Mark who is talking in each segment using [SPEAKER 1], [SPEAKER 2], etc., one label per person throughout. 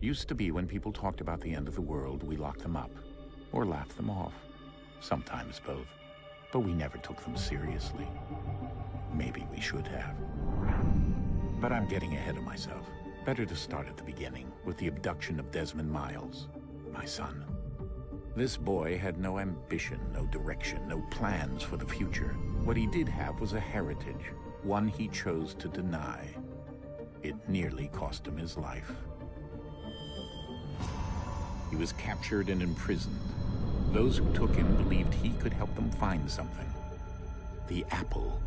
[SPEAKER 1] Used to be when people talked about the end of the world, we locked them up or laughed them off. Sometimes both. But we never took them seriously. Maybe we should have. But I'm getting ahead of myself. Better to start at the beginning, with the abduction of Desmond Miles, my son. This boy had no ambition, no direction, no plans for the future. What he did have was a heritage, one he chose to deny. It nearly cost him his life. He was captured and imprisoned. Those who took him believed he could help them find something. The apple.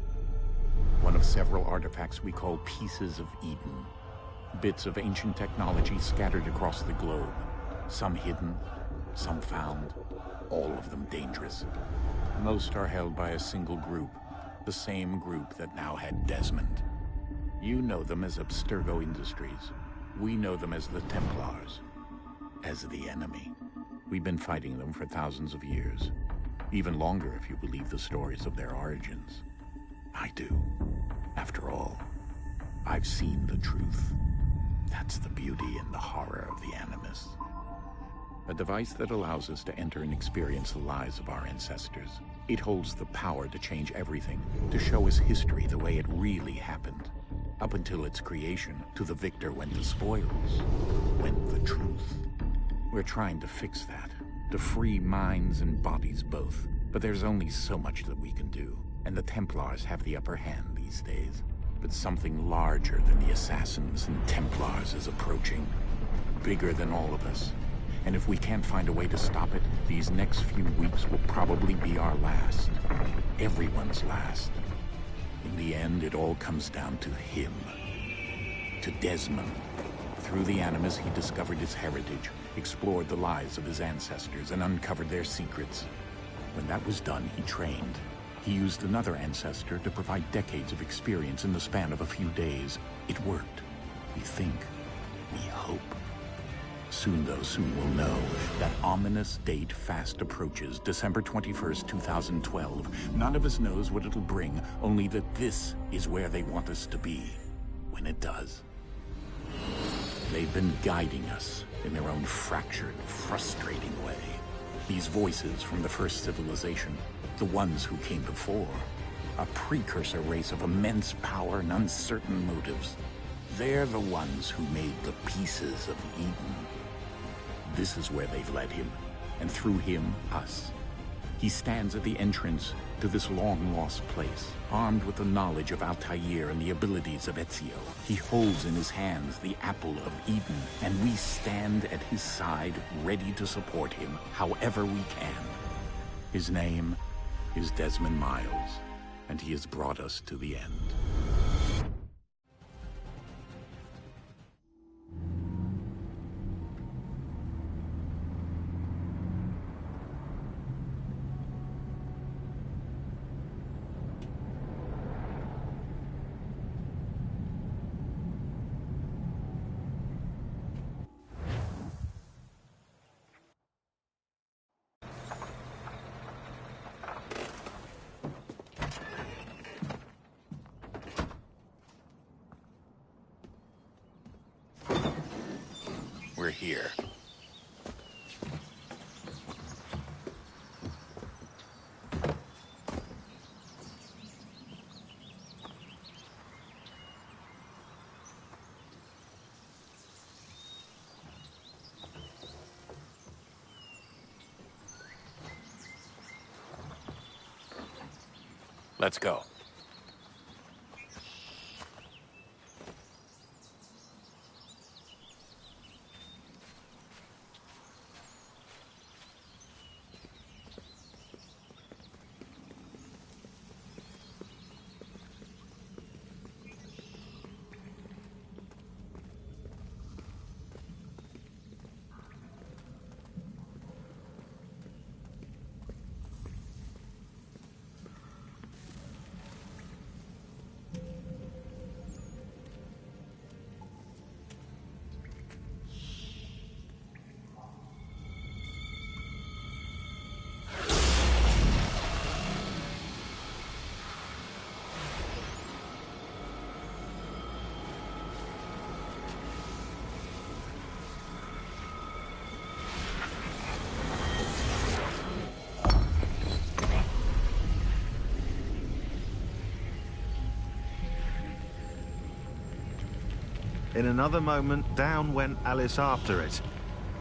[SPEAKER 1] One of several artifacts we call pieces of Eden. Bits of ancient technology scattered across the globe. Some hidden, some found, all of them dangerous. Most are held by a single group, the same group that now had Desmond. You know them as Abstergo Industries. We know them as the Templars, as the enemy. We've been fighting them for thousands of years, even longer if you believe the stories of their origins. I do. After all, I've seen the truth. That's the beauty and the horror of the Animus. A device that allows us to enter and experience the lives of our ancestors. It holds the power to change everything, to show us history the way it really happened. Up until its creation, to the victor went the spoils, went the truth. We're trying to fix that, to free minds and bodies both. But there's only so much that we can do, and the Templars have the upper hand these days. But something larger than the Assassins and Templars is approaching, bigger than all of us. And if we can't find a way to stop it, these next few weeks will probably be our last. Everyone's last. In the end, it all comes down to him. To Desmond. Through the Animus, he discovered his heritage, explored the lives of his ancestors, and uncovered their secrets. When that was done, he trained. He used another ancestor to provide decades of experience in the span of a few days. It worked. We think. We hope. Soon, though, soon we'll know. That ominous date fast approaches, December 21st, 2012. None of us knows what it'll bring, only that this is where they want us to be, when it does. They've been guiding us in their own fractured, frustrating way. These voices from the first civilization, the ones who came before, a precursor race of immense power and uncertain motives. They're the ones who made the pieces of Eden. This is where they've led him, and through him, us. He stands at the entrance to this long-lost place, armed with the knowledge of Altair and the abilities of Ezio. He holds in his hands the apple of Eden, and we stand at his side, ready to support him however we can. His name is Desmond Miles, and he has brought us to the end. We're here. Let's go.
[SPEAKER 2] In another moment, down went Alice after it,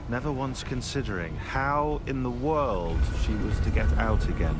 [SPEAKER 2] never once considering how in the world she was to get out again.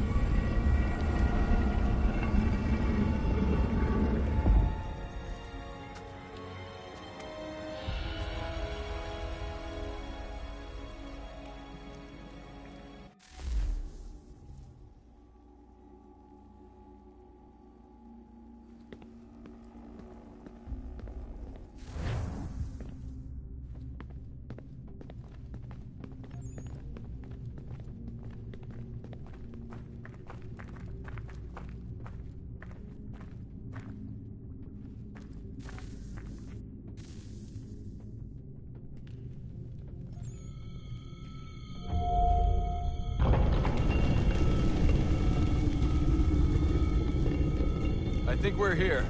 [SPEAKER 3] I think we're here.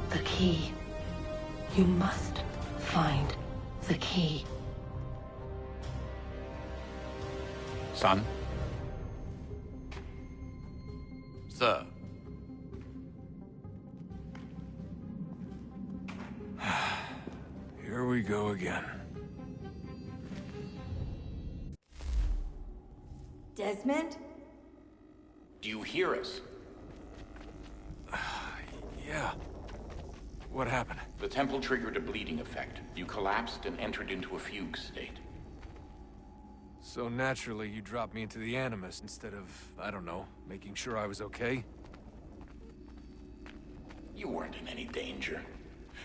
[SPEAKER 4] The key. You must find the key.
[SPEAKER 1] Son?
[SPEAKER 3] Sir. Here we go again.
[SPEAKER 5] Desmond?
[SPEAKER 1] Do you hear us?
[SPEAKER 3] Yeah. What happened?
[SPEAKER 1] The temple triggered a bleeding effect. You collapsed and entered into a fugue state.
[SPEAKER 3] So naturally, you dropped me into the Animus instead of, I don't know, making sure I was okay?
[SPEAKER 1] You weren't in any danger.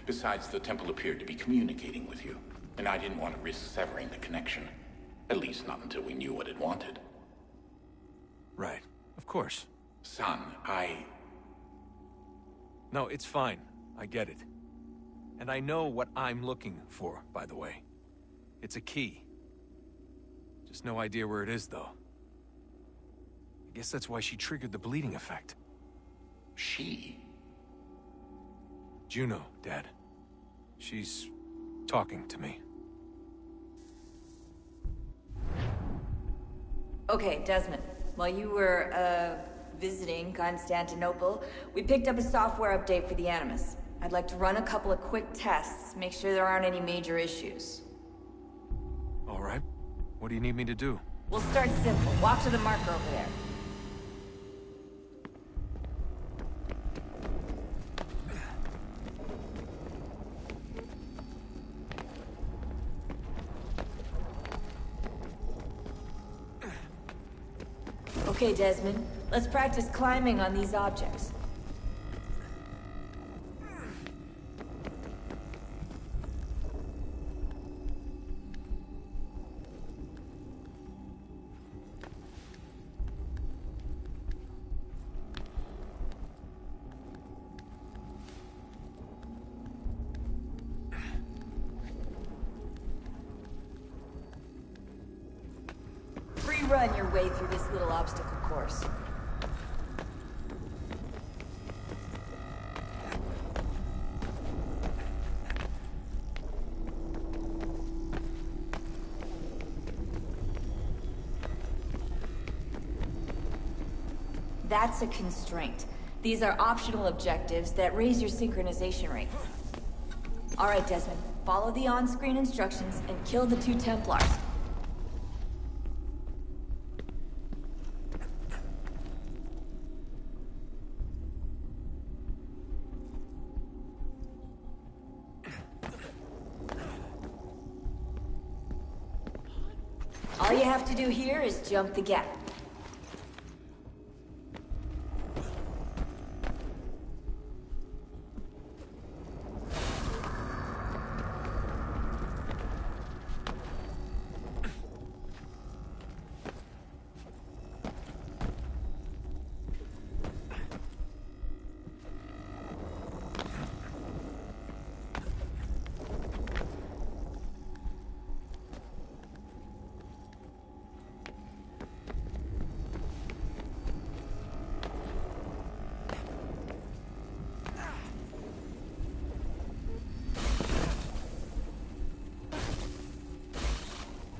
[SPEAKER 1] Besides, the temple appeared to be communicating with you, and I didn't want to risk severing the connection. At least not until we knew what it wanted.
[SPEAKER 3] Right. Of course.
[SPEAKER 1] Son,
[SPEAKER 3] No, it's fine. I get it. And I know what I'm looking for, by the way. It's a key. Just no idea where it is, though. I guess that's why she triggered the bleeding effect.
[SPEAKER 1] She?
[SPEAKER 3] Juno, Dad. She's talking to me.
[SPEAKER 5] Okay, Desmond. While you were, visiting Constantinople, we picked up a software update for the Animus. I'd like to run a couple of quick tests, make sure there aren't any major issues.
[SPEAKER 3] All right. What do you need me to do?
[SPEAKER 5] We'll start simple. Walk to the marker over there. Okay, Desmond. Let's practice climbing on these objects. Run your way through this little obstacle course. That's a constraint. These are optional objectives that raise your synchronization rate. All right, Desmond. Follow the on-screen instructions and kill the 2 Templars. All you have to do here is jump the gap.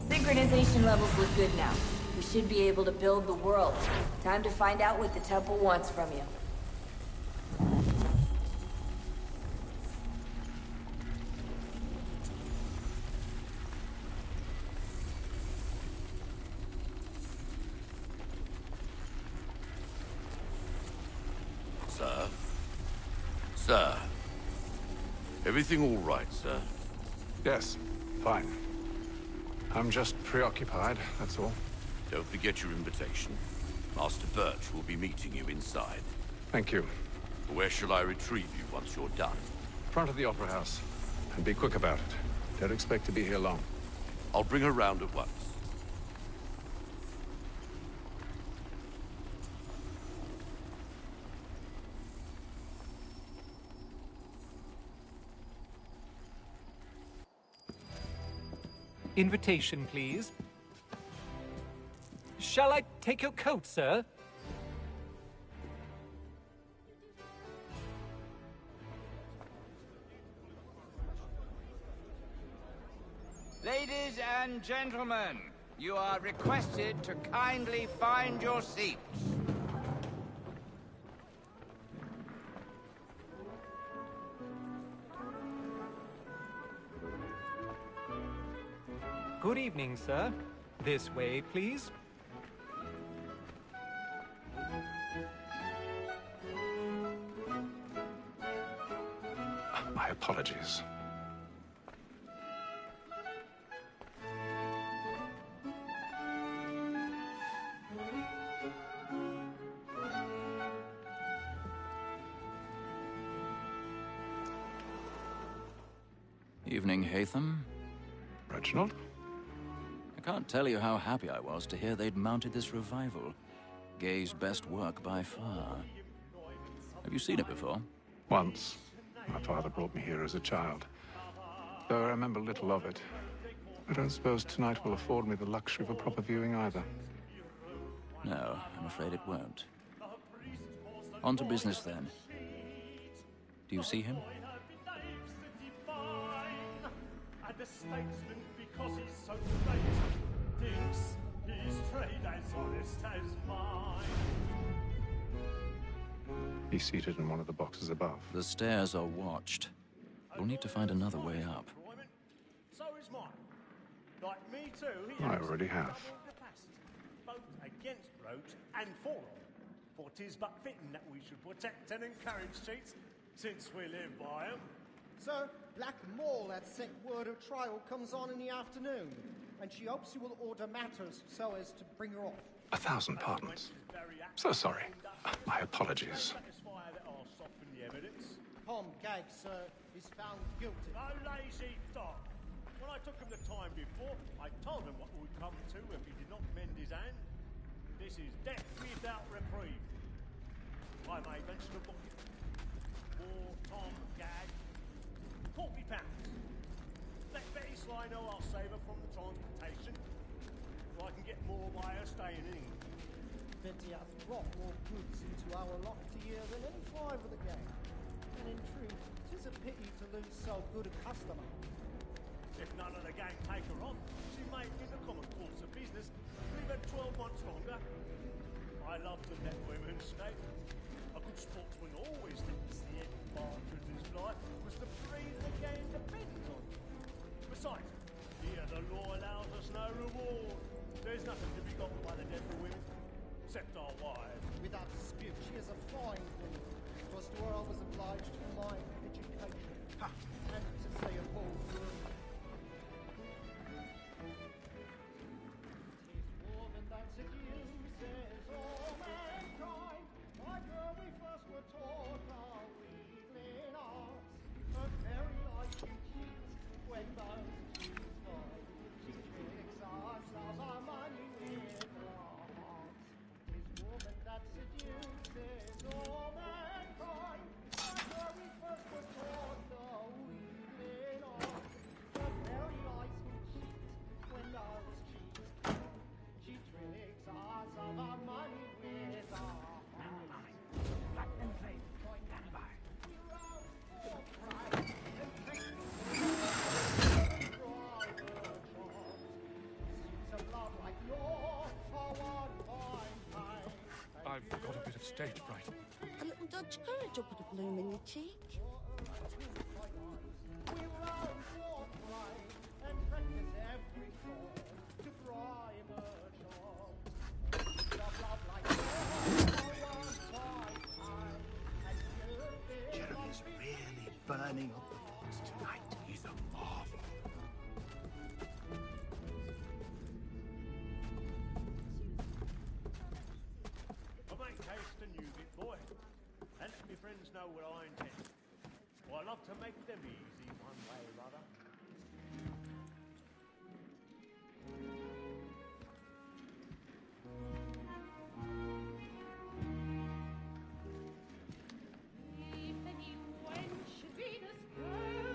[SPEAKER 5] Synchronization levels look good now. We should be able to build the world. Time to find out what the temple wants from you.
[SPEAKER 6] Sir? Sir? Everything all right, sir?
[SPEAKER 7] Yes, fine. I'm just preoccupied, that's all.
[SPEAKER 6] Don't forget your invitation. Master Birch will be meeting you inside.
[SPEAKER 7] Thank you.
[SPEAKER 6] Where shall I retrieve you once you're done?
[SPEAKER 7] Front of the Opera House. And be quick about it. Don't expect to be here long.
[SPEAKER 6] I'll bring her round at once.
[SPEAKER 8] Invitation, please. Shall I take your coat, sir?
[SPEAKER 9] Ladies and gentlemen, you are requested to kindly find your seats.
[SPEAKER 8] Good evening, sir. This way, please.
[SPEAKER 7] My apologies.
[SPEAKER 10] Evening, Hatham.
[SPEAKER 7] Reginald?
[SPEAKER 10] I can't tell you how happy I was to hear they'd mounted this revival. Gay's best work by far. Have you seen it before?
[SPEAKER 7] Once. My father brought me here as a child. Though I remember little of it. I don't suppose tonight will afford me the luxury of a proper viewing either.
[SPEAKER 10] No, I'm afraid it won't. On to business then. Do you see him?
[SPEAKER 11] The statesman, because he's so great, thinks his trade as honest as mine.
[SPEAKER 7] He's seated in one of the boxes above.
[SPEAKER 10] The stairs are watched. We'll need to find another way up.
[SPEAKER 11] So is mine. Like me too, he
[SPEAKER 7] I already have.
[SPEAKER 11] both against roads and for them. For 'tis but fitting that we should protect and encourage cheats, since we live by 'em.
[SPEAKER 12] Sir, Black Mall had sent word of trial comes on in the afternoon, and she hopes you will order matters so as to bring her off.
[SPEAKER 7] 1,000 pardons. So sorry. My apologies.
[SPEAKER 12] Tom Gag, sir, is found guilty.
[SPEAKER 11] No lazy dog. When I took him the time before, I told him what would come to if he did not mend his hand. This is death without reprieve. I may mention a book. For Tom Gag, £40. Let Betty Sly know I'll save her from the transportation, so I can get more by her staying in.
[SPEAKER 12] Betty hath brought more goods into our lofty year than any five of the gang. And in truth, 'tis a pity to lose so good a customer.
[SPEAKER 11] If none of the gang take her on, she may, in the common course of business, leave her 12 months longer. I love the net women, Snake. A good sportsman always thinks the end part of his life was to breathe the game depends on. Besides, here the law allows us no reward. There's nothing to be got by the death of women, except our wives.
[SPEAKER 12] Without dispute, she is a fine woman. Twas to her I was obliged for my education. Ha! And to say a whole word. Tis woman that seduces all mankind. Like her we first were taught our weakling arts. Her very life you cheat when those cheats find. She tricks us of our money with her hearts. Tis woman that seduces all mankind. Like her we first were taught the weakling arts. Her very life you cheat when those cheats find. She tricks us of our money with her hearts.
[SPEAKER 7] I've got a bit of stage fright.
[SPEAKER 13] A little Dutch courage will put a bloom in your cheek.
[SPEAKER 14] Jeremy's really burning up the forts tonight. He's a marvel.
[SPEAKER 11] I make haste and use it, boy. And let me friends know what I intend. Well, I love to make them easy one way or other.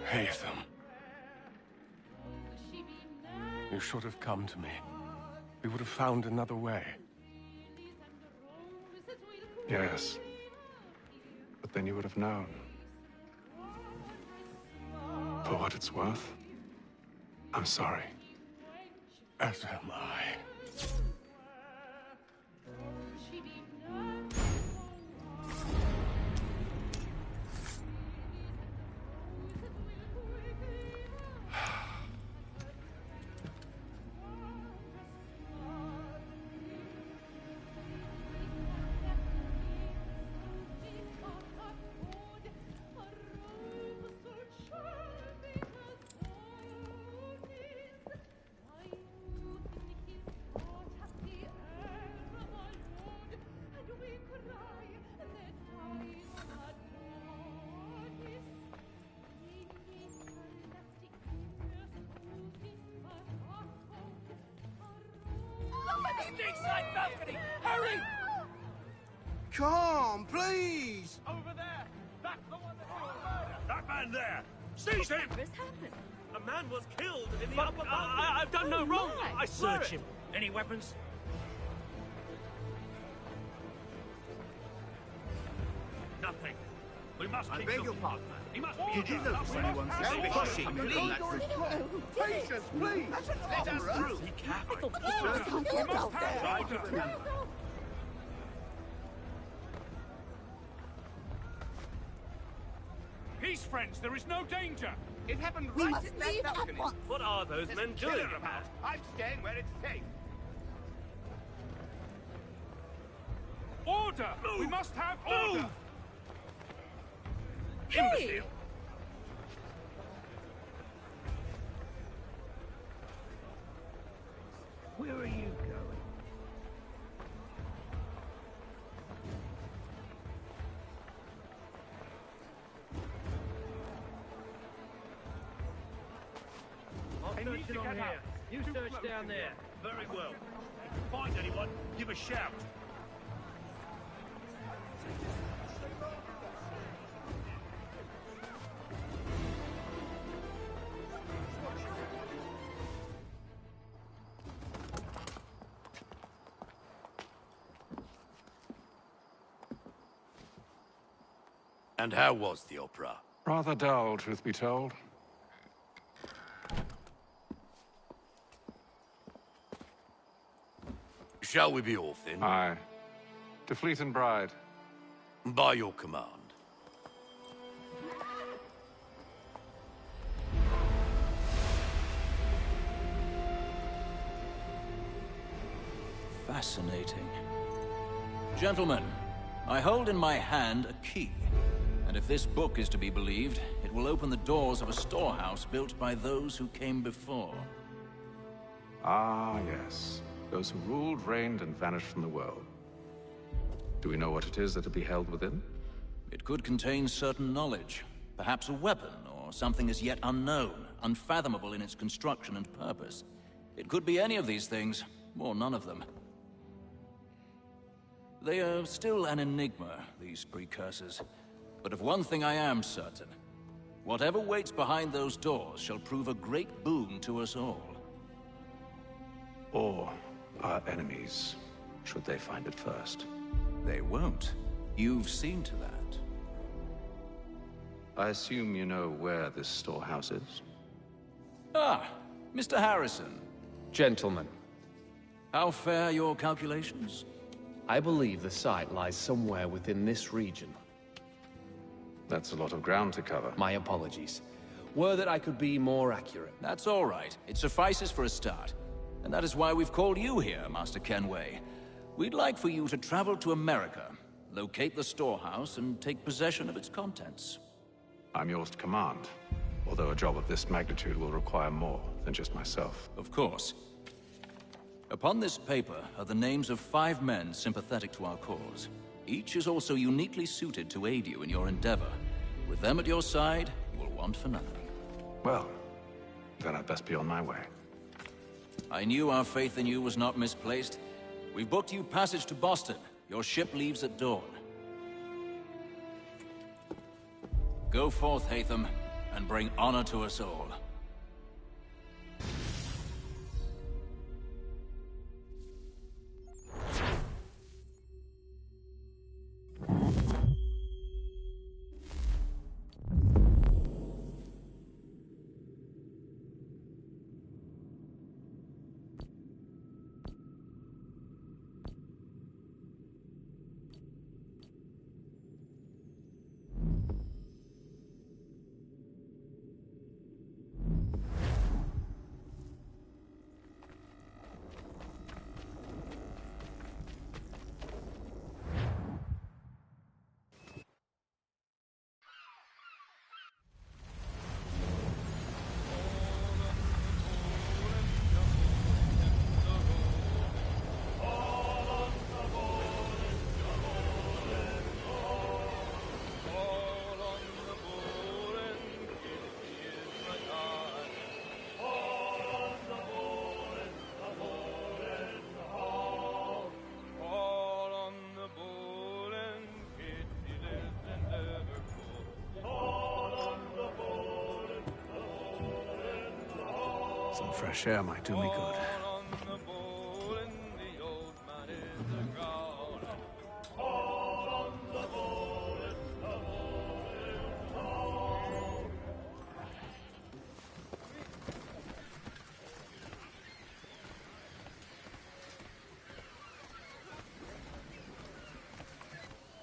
[SPEAKER 7] Haytham. You should have come to me. We would have found another way. Yes. But then you would have known. For what it's worth, I'm sorry. As am I.
[SPEAKER 9] Inside balcony! Hurry!
[SPEAKER 14] Come, please!
[SPEAKER 9] Over there! That's the one that was murdered!
[SPEAKER 15] That man there! Seize him!
[SPEAKER 16] What has happened?
[SPEAKER 15] A man was killed in the upper balcony.
[SPEAKER 9] I've done no wrong! I swear
[SPEAKER 15] Search
[SPEAKER 9] it.
[SPEAKER 15] him. Any weapons? Nothing. We must keep
[SPEAKER 14] beg your
[SPEAKER 15] looking.
[SPEAKER 14] pardon.
[SPEAKER 15] He must
[SPEAKER 14] Did
[SPEAKER 15] be
[SPEAKER 14] you
[SPEAKER 15] here.
[SPEAKER 14] notice anyone pushing in that room? Patience, please!
[SPEAKER 15] Let us through. Be careful.
[SPEAKER 14] Try to remember.
[SPEAKER 15] Peace, friends. There is no danger.
[SPEAKER 9] It happened
[SPEAKER 13] We
[SPEAKER 9] right
[SPEAKER 13] must
[SPEAKER 9] in that
[SPEAKER 13] leave at
[SPEAKER 9] balcony.
[SPEAKER 13] once.
[SPEAKER 15] What are those
[SPEAKER 9] There's
[SPEAKER 15] men
[SPEAKER 9] a killer
[SPEAKER 15] doing?
[SPEAKER 9] about. I'm staying where it's safe.
[SPEAKER 15] Order! We must have order!
[SPEAKER 13] Hey!
[SPEAKER 15] Imbecile!
[SPEAKER 14] Where are you going?
[SPEAKER 15] I need to get out. You search down there. Very well. If you find anyone, give a shout.
[SPEAKER 6] And how was the opera?
[SPEAKER 7] Rather dull, truth be told.
[SPEAKER 6] Shall we be off then?
[SPEAKER 7] Aye. To Fleet and Bride.
[SPEAKER 6] By your command.
[SPEAKER 10] Fascinating. Gentlemen, I hold in my hand a key. And if this book is to be believed, it will open the doors of a storehouse built by those who came before.
[SPEAKER 7] Ah, yes. Those who ruled, reigned, and vanished from the world. Do we know what it is that will be held within?
[SPEAKER 10] It could contain certain knowledge. Perhaps a weapon, or something as yet unknown, unfathomable in its construction and purpose. It could be any of these things, or none of them. They are still an enigma, these precursors. But of one thing I am certain. Whatever waits behind those doors shall prove a great boon to us all.
[SPEAKER 7] Or our enemies, should they find it first.
[SPEAKER 10] They won't. You've seen to that.
[SPEAKER 7] I assume you know where this storehouse is?
[SPEAKER 10] Ah, Mr. Harrison.
[SPEAKER 16] Gentlemen.
[SPEAKER 10] How fare your calculations?
[SPEAKER 16] I believe the site lies somewhere within this region.
[SPEAKER 7] That's a lot of ground to cover.
[SPEAKER 16] My apologies. Were that I could be more accurate.
[SPEAKER 10] That's all right. It suffices for a start. And that is why we've called you here, Master Kenway. We'd like for you to travel to America, locate the storehouse, and take possession of its contents.
[SPEAKER 7] I'm yours to command, although a job of this magnitude will require more than just myself.
[SPEAKER 10] Of course. Upon this paper are the names of 5 men sympathetic to our cause. Each is also uniquely suited to aid you in your endeavor. With them at your side, you will want for nothing.
[SPEAKER 7] Well, then I'd best be on my way.
[SPEAKER 10] I knew our faith in you was not misplaced. We've booked you passage to Boston. Your ship leaves at dawn. Go forth, Hatham, and bring honor to us all.
[SPEAKER 7] Some fresh air might do me good.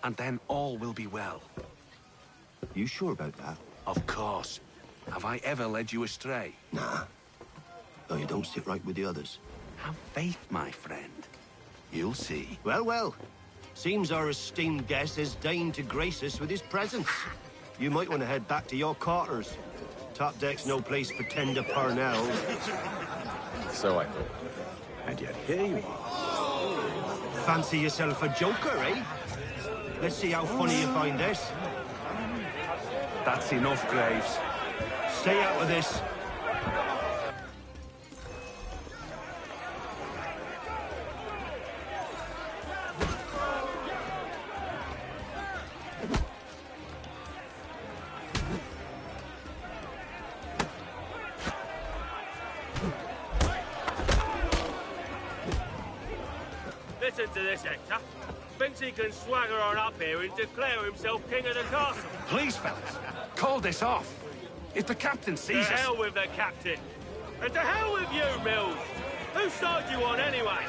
[SPEAKER 17] And then all will be well.
[SPEAKER 14] You sure about that?
[SPEAKER 17] Of course. Have I ever led you astray?
[SPEAKER 14] Nah. Though you don't sit right with the others.
[SPEAKER 17] Have faith, my friend. You'll see.
[SPEAKER 14] Well, well. Seems our esteemed guest has deigned to grace us with his presence. You might want to head back to your quarters. Top deck's no place for tender Parnell.
[SPEAKER 16] So I thought.
[SPEAKER 17] And yet here you are.
[SPEAKER 14] Fancy yourself a joker, eh? Let's see how funny you find this.
[SPEAKER 17] That's enough, Graves.
[SPEAKER 14] Stay out of this.
[SPEAKER 15] Listen to this, Hector. Thinks he can swagger on up here and declare himself king of the castle.
[SPEAKER 17] Please, fellas, call this off. If the captain sees us...
[SPEAKER 15] To hell with the captain. And to hell with you, Mills. Whose side you on, anyway?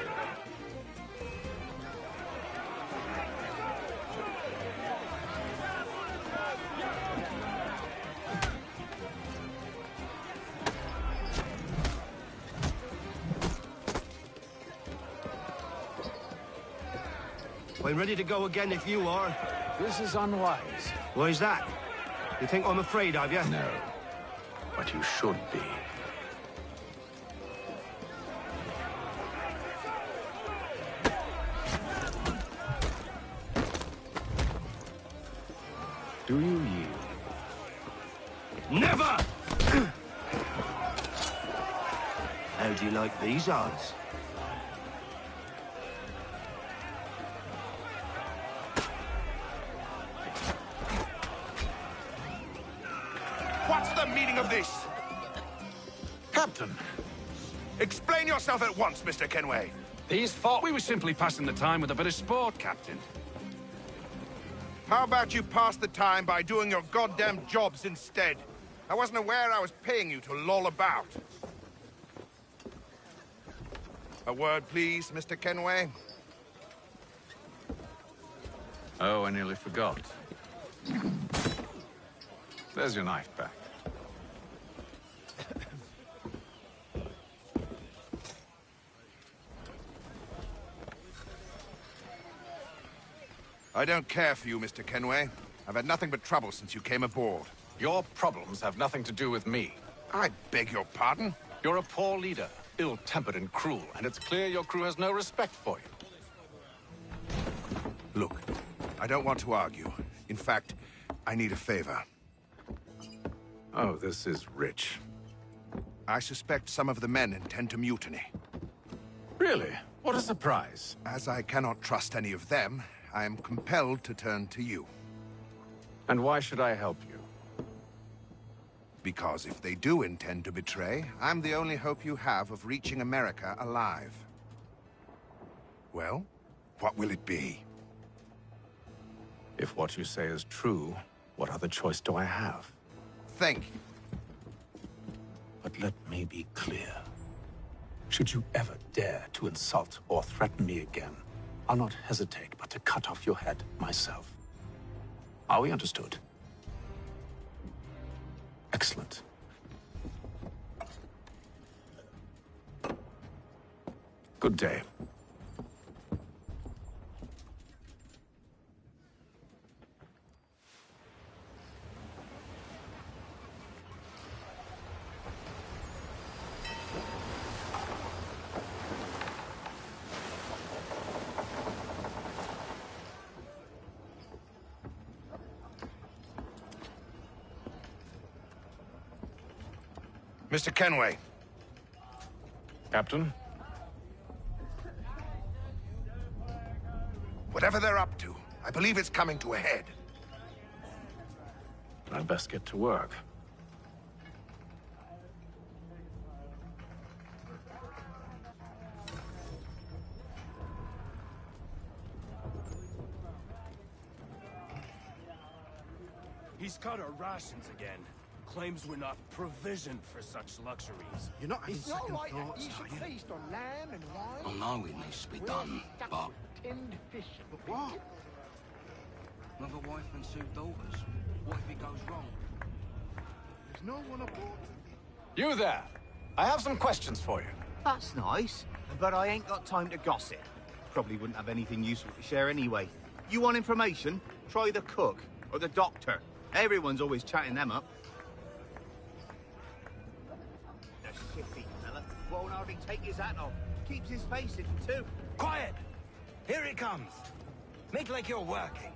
[SPEAKER 14] I'm ready to go again if you are.
[SPEAKER 17] This is unwise.
[SPEAKER 14] Why's that? You think I'm afraid of you?
[SPEAKER 17] No. But you should be. Do you yield?
[SPEAKER 14] Never! How do you like these odds?
[SPEAKER 6] What's the meaning of this?
[SPEAKER 17] Captain!
[SPEAKER 6] Explain yourself at once, Mr. Kenway.
[SPEAKER 17] These thought we were simply passing the time with a bit of sport, Captain.
[SPEAKER 6] How about you pass the time by doing your goddamn jobs instead? I wasn't aware I was paying you to loll about. A word, please, Mr. Kenway.
[SPEAKER 17] Oh, I nearly forgot. There's your knife back.
[SPEAKER 6] I don't care for you, Mr. Kenway. I've had nothing but trouble since you came aboard.
[SPEAKER 17] Your problems have nothing to do with me.
[SPEAKER 6] I beg your pardon?
[SPEAKER 17] You're a poor leader, ill-tempered and cruel, and it's clear your crew has no respect for you.
[SPEAKER 6] Look, I don't want to argue. In fact, I need a favor.
[SPEAKER 17] Oh, this is rich.
[SPEAKER 6] I suspect some of the men intend to mutiny.
[SPEAKER 17] Really? What a surprise.
[SPEAKER 6] As I cannot trust any of them, I am compelled to turn to you.
[SPEAKER 17] And why should I help you?
[SPEAKER 6] Because if they do intend to betray, I'm the only hope you have of reaching America alive. Well, what will it be?
[SPEAKER 17] If what you say is true, what other choice do I have?
[SPEAKER 6] Thank you.
[SPEAKER 17] But let me be clear. Should you ever dare to insult or threaten me again, I'll not hesitate but to cut off your head myself. Are we understood? Excellent. Good day.
[SPEAKER 6] Mr. Kenway.
[SPEAKER 17] Captain?
[SPEAKER 6] Whatever they're up to, I believe it's coming to a head.
[SPEAKER 17] I'd best get to work.
[SPEAKER 18] He's cut our rations again. Claims we're not provisioned for such luxuries.
[SPEAKER 12] You're not having second thoughts, you should feast on lamb and wine.
[SPEAKER 19] I know it needs to be done, but...
[SPEAKER 12] Tinned fish.
[SPEAKER 19] But what? Another wife and two daughters. What if it goes wrong?
[SPEAKER 12] There's no one aboard.
[SPEAKER 17] You there! I have some questions for you.
[SPEAKER 20] That's nice, but I ain't got time to gossip. Probably wouldn't have anything useful to share anyway. You want information? Try the cook or the doctor. Everyone's always chatting them up. The shifty fella won't hardly take his hat off. Keeps his face hidden too.
[SPEAKER 18] Quiet! Here it comes. Make like you're working.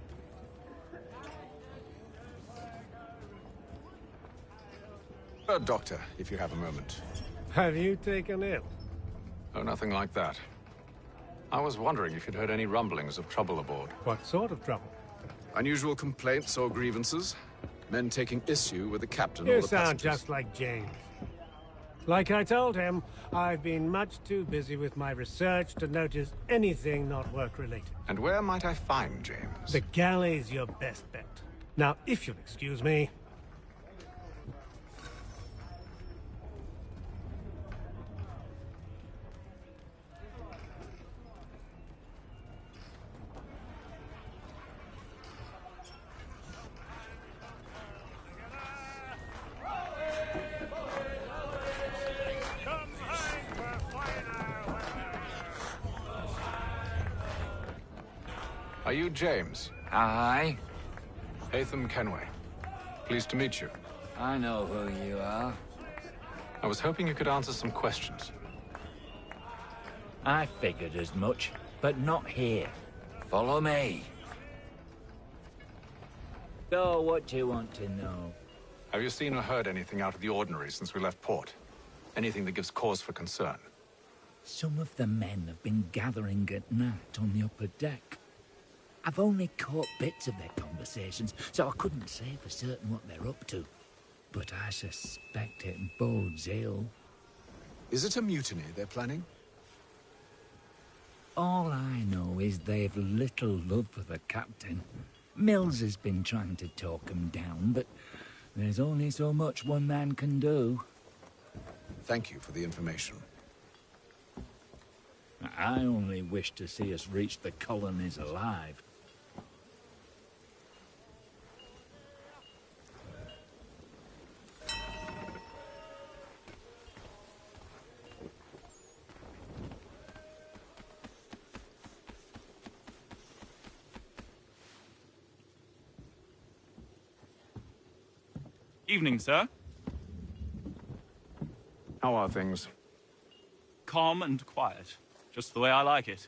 [SPEAKER 17] Doctor, if you have a moment.
[SPEAKER 21] Have you taken ill?
[SPEAKER 17] Oh, nothing like that. I was wondering if you'd heard any rumblings of trouble aboard.
[SPEAKER 21] What sort of trouble?
[SPEAKER 17] Unusual complaints or grievances? Men taking issue with the captain or
[SPEAKER 21] You
[SPEAKER 17] the
[SPEAKER 21] sound
[SPEAKER 17] passengers?
[SPEAKER 21] just like James. Like I told him, I've been much too busy with my research to notice anything not work-related.
[SPEAKER 17] And where might I find James?
[SPEAKER 21] The galley's your best bet. Now, if you'll excuse me...
[SPEAKER 17] I
[SPEAKER 7] Are you James?
[SPEAKER 19] Aye.
[SPEAKER 7] Hatham Kenway. Pleased to meet you.
[SPEAKER 19] I know who you are.
[SPEAKER 7] I was hoping you could answer some questions.
[SPEAKER 19] I figured as much, but not here. Follow me. So, what do you want to know?
[SPEAKER 7] Have you seen or heard anything out of the ordinary since we left port? Anything that gives cause for concern?
[SPEAKER 19] Some of the men have been gathering at night on the upper deck. I've only caught bits of their conversations, so I couldn't say for certain what they're up to. But I suspect it bodes ill.
[SPEAKER 7] Is it a mutiny they're planning?
[SPEAKER 19] All I know is they've little love for the captain. Mills has been trying to talk him down, but there's only so much one man can do.
[SPEAKER 7] Thank you for the information.
[SPEAKER 19] I only wish to see us reach the colonies alive.
[SPEAKER 2] Evening, sir.
[SPEAKER 7] How are things?
[SPEAKER 2] Calm and quiet. Just the way I like it.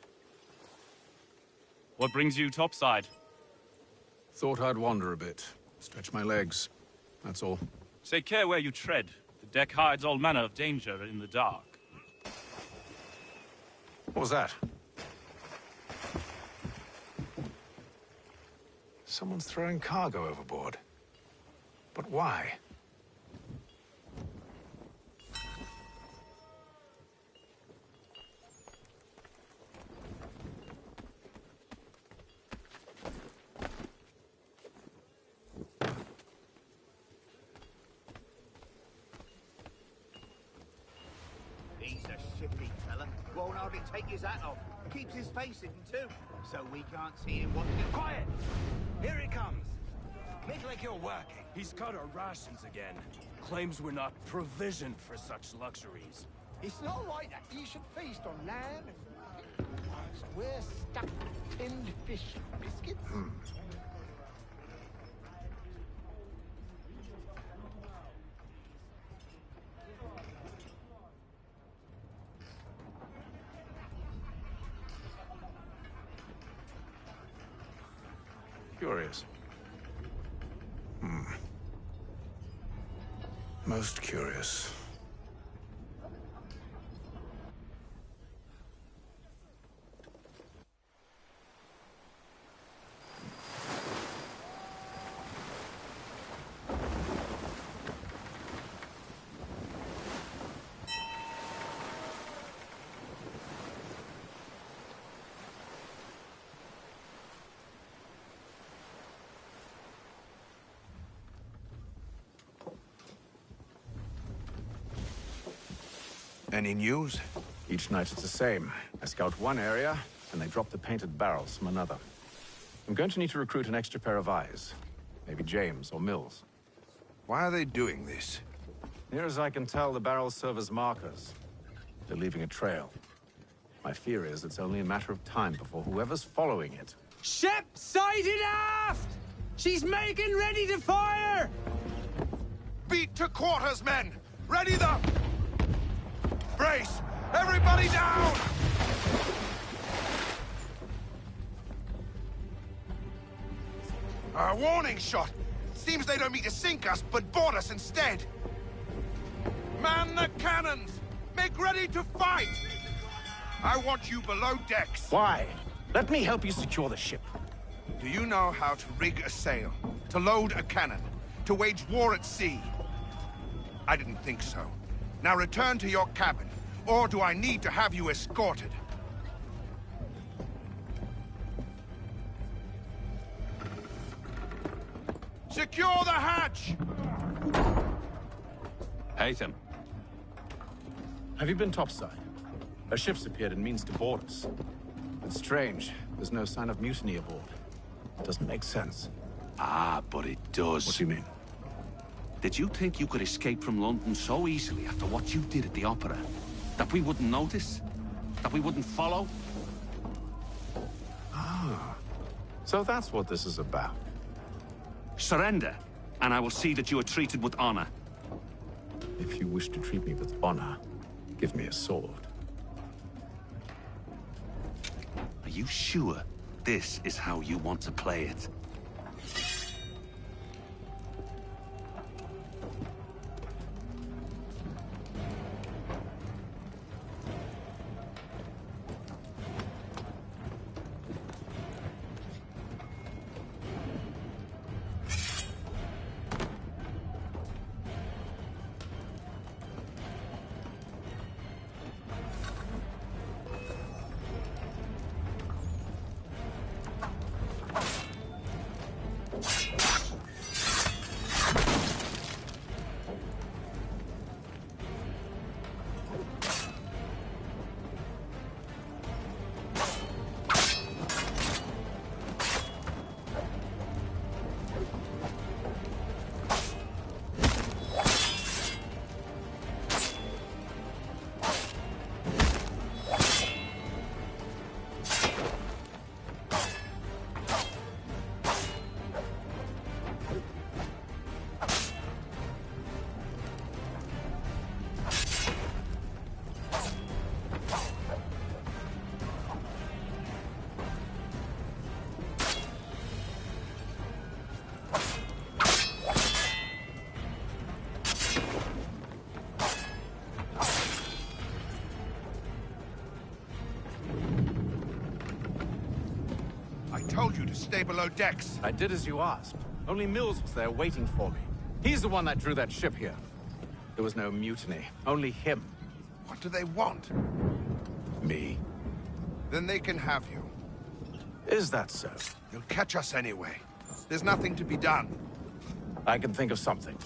[SPEAKER 2] What brings you topside?
[SPEAKER 7] Thought I'd wander a bit. Stretch my legs. That's all.
[SPEAKER 2] Take care where you tread. The deck hides all manner of danger in the dark.
[SPEAKER 7] What was that? Someone's throwing cargo overboard. But why?
[SPEAKER 20] He's a shifty fella. Won't hardly take his hat off. Keeps his face hidden too, so we can't see him what to...
[SPEAKER 18] Quiet! Here he comes. Make like you're working. He's cut our rations again. Claims we're not provisioned for such luxuries.
[SPEAKER 12] It's not right that you should feast on lamb and whilst we're stuck with tinned fish and biscuits.
[SPEAKER 7] Curious. Most curious.
[SPEAKER 6] Any news?
[SPEAKER 7] Each night it's the same. I scout one area, and they drop the painted barrels from another. I'm going to need to recruit an extra pair of eyes. Maybe James or Mills.
[SPEAKER 6] Why are they doing this?
[SPEAKER 7] Near as I can tell, the barrels serve as markers. They're leaving a trail. My fear is it's only a matter of time before whoever's following it...
[SPEAKER 22] Ship sighted aft! She's making ready to fire!
[SPEAKER 6] Beat to quarters, men! Ready the... Brace! Everybody down! A warning shot! Seems they don't mean to sink us, but board us instead! Man the cannons! Make ready to fight! I want you below decks.
[SPEAKER 17] Why? Let me help you secure the ship.
[SPEAKER 6] Do you know how to rig a sail? To load a cannon? To wage war at sea? I didn't think so. Now return to your cabin, or do I need to have you escorted? Secure the hatch!
[SPEAKER 7] Hatham. Have you been topside? A ship's appeared and means to board us. It's strange. There's no sign of mutiny aboard. It doesn't make sense.
[SPEAKER 23] Ah, but it does.
[SPEAKER 7] What do you mean?
[SPEAKER 23] Did you think you could escape from London so easily after what you did at the opera? That we wouldn't notice? That we wouldn't follow?
[SPEAKER 7] Ah. So that's what this is about.
[SPEAKER 23] Surrender, and I will see that you are treated with honor.
[SPEAKER 7] If you wish to treat me with honor, give me a sword.
[SPEAKER 23] Are you sure this is how you want to play it?
[SPEAKER 6] I told you to stay below decks.
[SPEAKER 7] I did as you asked. Only Mills was there waiting for me. He's the one that drew that ship here. There was no mutiny, only him.
[SPEAKER 6] What do they want?
[SPEAKER 7] Me.
[SPEAKER 6] Then they can have you.
[SPEAKER 7] Is that so?
[SPEAKER 6] They'll catch us anyway. There's nothing to be done.
[SPEAKER 7] I can think of something.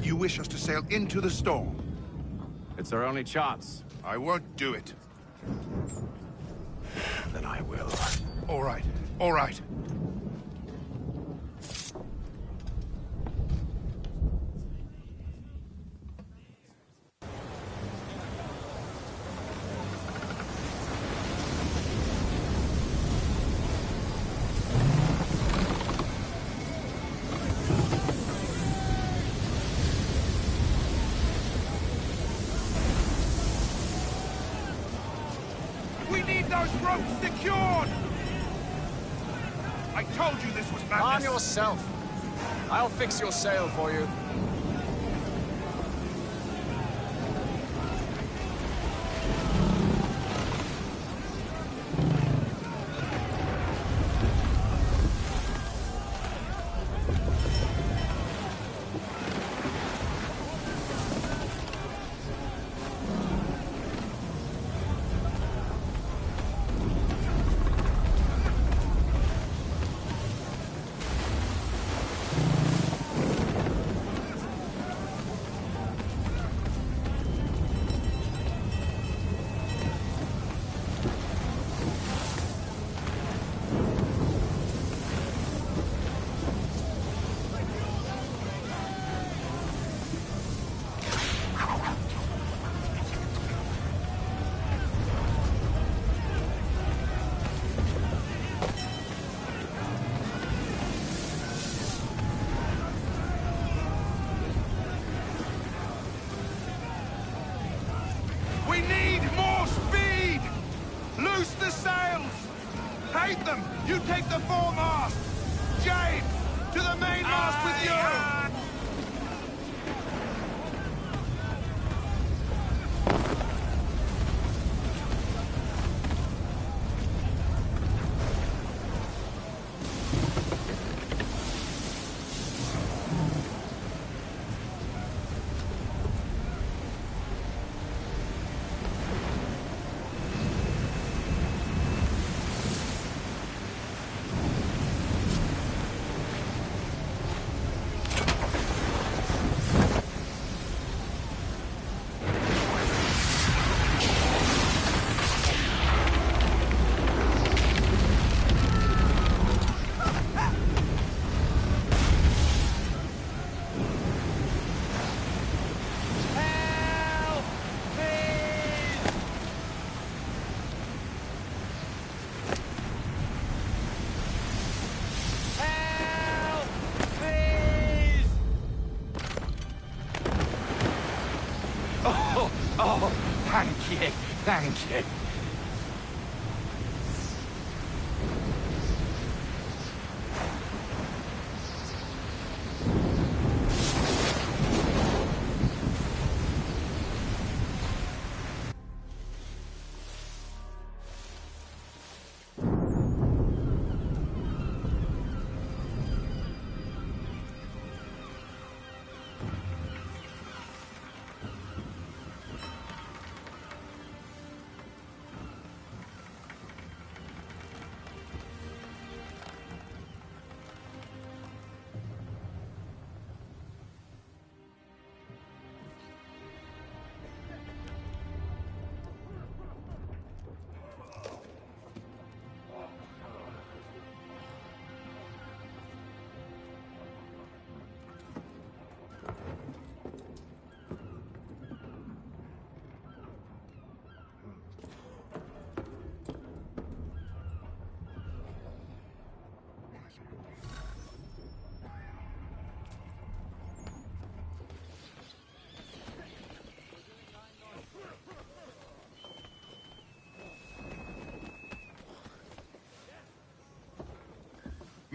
[SPEAKER 6] You wish us to sail into the storm?
[SPEAKER 7] It's our only chance.
[SPEAKER 6] I won't do it.
[SPEAKER 7] Then I will.
[SPEAKER 6] All right, all right. We need those ropes secured! I told you this was madness.
[SPEAKER 1] Arm yourself. I'll fix your sail for you.
[SPEAKER 6] We need more speed! Loose the sails! Hate them! You take the foremast! James! To the mainmast with you!
[SPEAKER 7] you, thank you.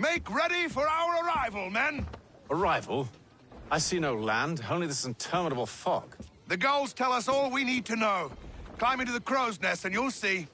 [SPEAKER 6] Make ready for our arrival, men!
[SPEAKER 7] Arrival? I see no land, only this interminable fog.
[SPEAKER 6] The gulls tell us all we need to know. Climb into the crow's nest and you'll see.